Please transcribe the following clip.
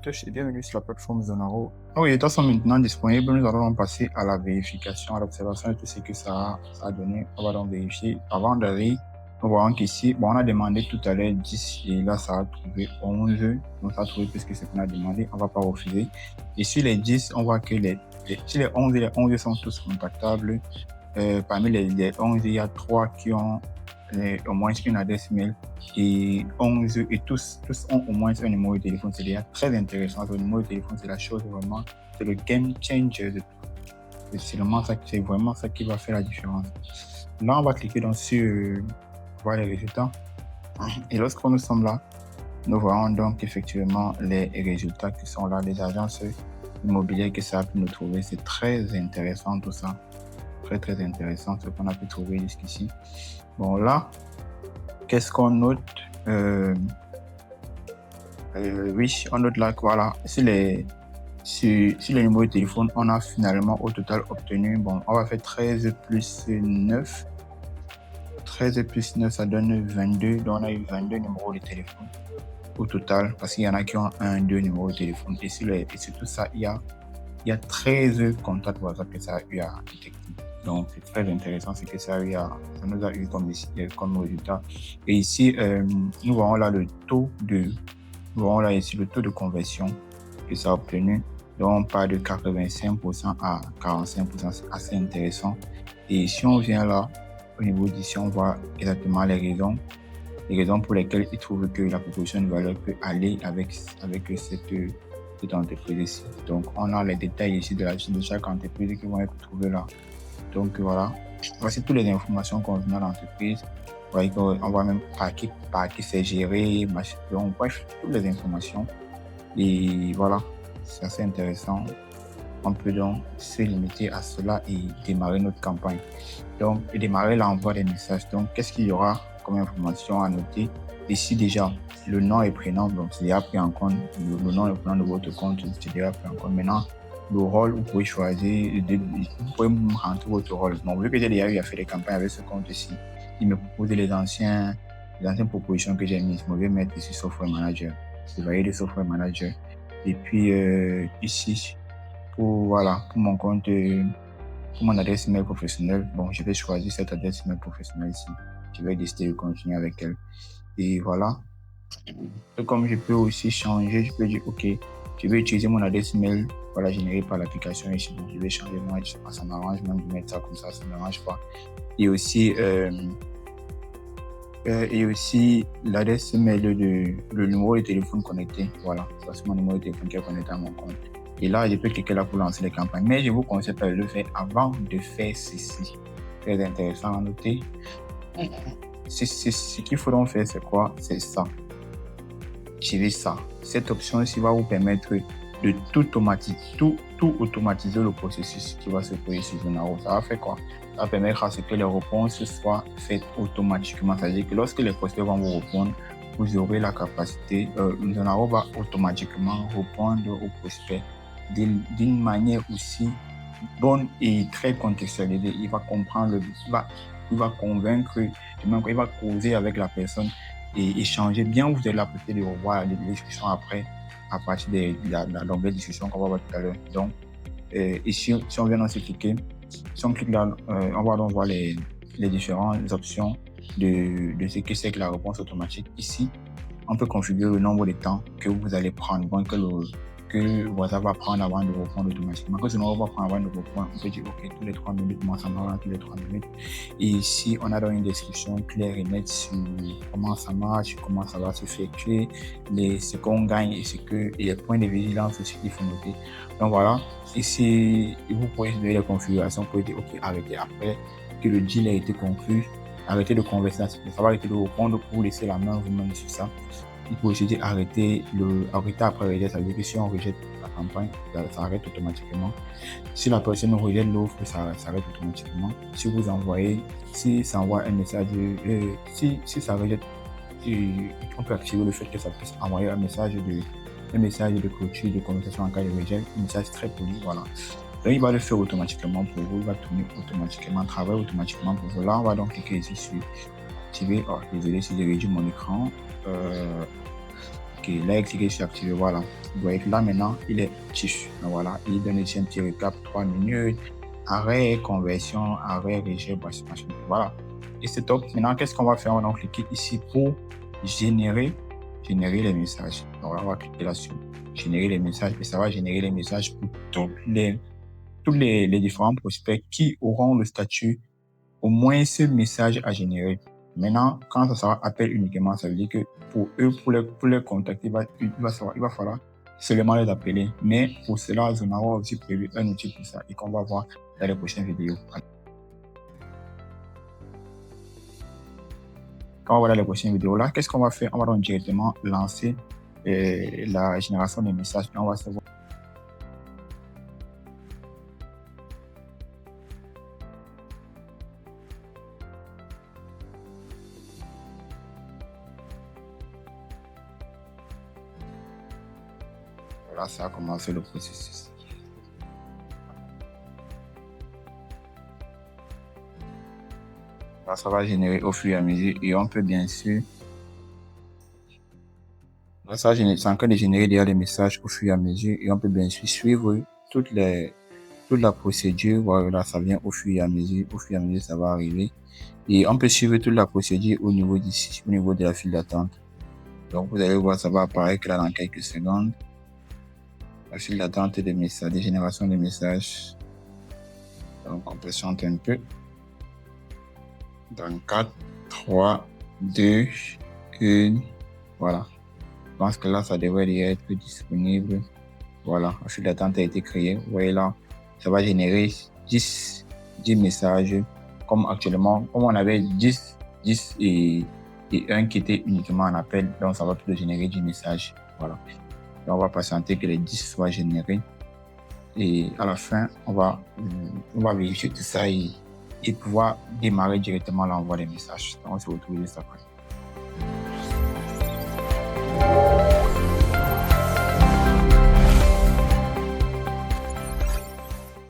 à tous et bienvenue sur la plateforme Zonaro. Oui, les états sont maintenant disponibles. Nous allons passer à la vérification, à l'observation de tout ce que ça a donné. On va donc vérifier. Avant d'aller, nous voyons qu'ici, on a demandé tout à l'heure 10 et là, ça a trouvé 11. Donc, ça a trouvé plus que ce qu'on a demandé. On ne va pas refuser. Et sur les 10, on voit que sur les 11 et les 11 sont tous contactables. Parmi les 11, il y a 3 qui ont au moins une adresse mail et 11 et tous ont au moins un numéro de téléphone. C'est déjà très intéressant. Le numéro de téléphone, c'est la chose vraiment, c'est le game changer de tout. C'est vraiment ça qui va faire la différence. Là, on va cliquer donc sur voir les résultats. Et lorsque nous sommes là, nous voyons donc effectivement les résultats qui sont là, les agences immobilières que ça a pu nous trouver. C'est très intéressant tout ça. Très intéressant ce qu'on a pu trouver jusqu'ici. Bon, là, qu'est-ce qu'on note? Oui, on note là que voilà, sur les numéros de téléphone, on a finalement au total obtenu, bon, on va faire 13 plus 9. 13 plus 9, ça donne 22. Donc, on a eu 22 numéros de téléphone au total, parce qu'il y en a qui ont 2 numéros de téléphone. Et sur tout ça, il y a 13 contacts WhatsApp que ça a eu à détecter. Donc, c'est très intéressant ce que ça nous a eu comme résultat. Et ici, nous voyons là le taux de conversion que ça a obtenu. Donc, on part de 85% à 45%. C'est assez intéressant. Et si on vient là, au niveau d'ici, on voit exactement les raisons pour lesquelles ils trouvent que la proposition de valeur peut aller avec cette entreprise ici. Donc, on a les détails ici de chaque entreprise qui vont être trouvés là. Donc, voilà. Voici toutes les informations concernant l'entreprise. On voit même par qui c'est géré, donc, bref, toutes les informations. Et voilà, c'est assez intéressant. On peut donc se limiter à cela et démarrer notre campagne. Donc, et démarrer l'envoi des messages. Donc, qu'est-ce qu'il y aura comme information à noter? Ici, déjà, le nom et prénom, donc c'est déjà pris en compte. Le nom et prénom de votre compte, c'est déjà pris en compte. Maintenant, le rôle, vous pouvez choisir, vous pouvez rentrer votre rôle. Donc, vu que j'ai déjà eu à faire des campagnes avec ce compte ici, il me propose les anciennes propositions que j'ai mises. Je vais mettre ici Software Manager. Je vais aller de Software Manager. Et puis, ici, pour mon compte, pour mon adresse email professionnelle, bon, je vais choisir cette adresse email professionnelle ici. Je vais décider de continuer avec elle. Et voilà. Et comme je peux aussi changer, je peux dire, OK, je vais utiliser mon adresse email générée par l'application ici. Donc, je vais changer moi, ça m'arrange même de mettre ça comme ça ne m'arrange pas. Et aussi l'adresse email le numéro de téléphone connecté. Voilà, c'est mon numéro de téléphone qui est connecté à mon compte. Et là, je peux cliquer là pour lancer les campagnes. Mais je vous conseille de le faire avant de faire ceci. Très intéressant à noter. Ce qu'il faut donc faire, c'est quoi? C'est ça. Activez ça. Cette option-ci va vous permettre de tout automatiser le processus qui va se créer sur Zonaro. Ça va faire quoi? Ça va permettre à ce que les réponses soient faites automatiquement. C'est-à-dire que lorsque les prospects vont vous répondre, vous aurez la capacité, Zonaro va automatiquement répondre aux prospects d'une manière aussi bonne et très contextualisée. Il va comprendre, il va convaincre, il va causer avec la personne et échanger bien. Vous allez la possibilité de revoir les discussions après, à partir de la longue discussion qu'on va voir tout à l'heure. Donc, ici, si on vient dans ce cliquer, si on clique là, on va donc voir les différentes options de ce que c'est que la réponse automatique. Ici, on peut configurer le nombre de temps que vous allez prendre, donc que WhatsApp va prendre avant de répondre automatiquement. Que sinon, on va prendre avant de répondre. On peut dire, OK, tous les 3 minutes, moi, ça marche tous les 3 minutes. Et ici, on a donc une description claire et nette sur comment ça marche, comment ça va s'effectuer, ce qu'on gagne et les points de vigilance aussi qu'il faut noter. Donc voilà, ici, vous pouvez donner les configurations pour dire, OK, arrêtez après que le deal a été conclu. Arrêtez de converser, ça va arrêter de répondre pour laisser la main vous-même sur ça. Il faut aussi dire arrêter après rejet, ça veut dire que si on rejette la campagne, ça arrête automatiquement. Si la personne rejette l'offre, ça s'arrête automatiquement. Si vous envoyez, si ça envoie un message, si ça rejette, on peut activer le fait que ça puisse envoyer un message de clôture, de conversation en cas de rejet, un message très poli, voilà. Donc, il va le faire automatiquement pour vous, il va tourner automatiquement, travailler automatiquement pour vous. Là, on va donc cliquer ici sur activer. Oh, désolé si j'ai réduit mon écran. OK, là, il clique sur activer, voilà. Vous voyez que là, maintenant, il est actif. Donc, voilà, il donne ici un petit récap, 3 minutes, arrêt, conversion, arrêt, rejet, machin. Voilà. Et c'est top. Maintenant, qu'est-ce qu'on va faire? On va cliquer ici pour générer les messages. Donc, là, on va cliquer là-dessus, générer les messages, et ça va générer les messages pour tous les différents prospects qui auront le statut au moins ce message à générer. Maintenant, quand ça sera appel uniquement, ça veut dire que pour eux, pour les contacter, il va falloir seulement les appeler. Mais pour cela, on aura aussi prévu un outil pour ça et qu'on va voir dans les prochaines vidéos. Quand on va voir les prochaines vidéos là, qu'est-ce qu'on va faire? On va donc directement lancer la génération des messages et on va savoir. Voilà, ça a commencé le processus. Là, ça va générer au fur et à mesure et on peut bien sûr. Là, ça c'est en train de générer déjà les messages au fur et à mesure et on peut bien sûr suivre toute la procédure. Voilà, ça vient au fur et à mesure. Au fur et à mesure, ça va arriver. Et on peut suivre toute la procédure au niveau d'ici, au niveau de la file d'attente. Donc, vous allez voir, ça va apparaître là dans quelques secondes. La file d'attente des messages, des générations de messages. Donc, on patiente un peu. Dans 4, 3, 2, 1. Voilà. Je pense que là, ça devrait être disponible. Voilà, la file d'attente a été créée. Vous voyez là, ça va générer 10 messages. Comme actuellement, comme on avait 10 et un qui était uniquement en appel, donc ça va plutôt générer 10 messages. Voilà. Et on va patienter que les 10 soient générés. Et à la fin, on va vérifier tout ça et pouvoir démarrer directement l'envoi des messages. Donc on se retrouve juste après.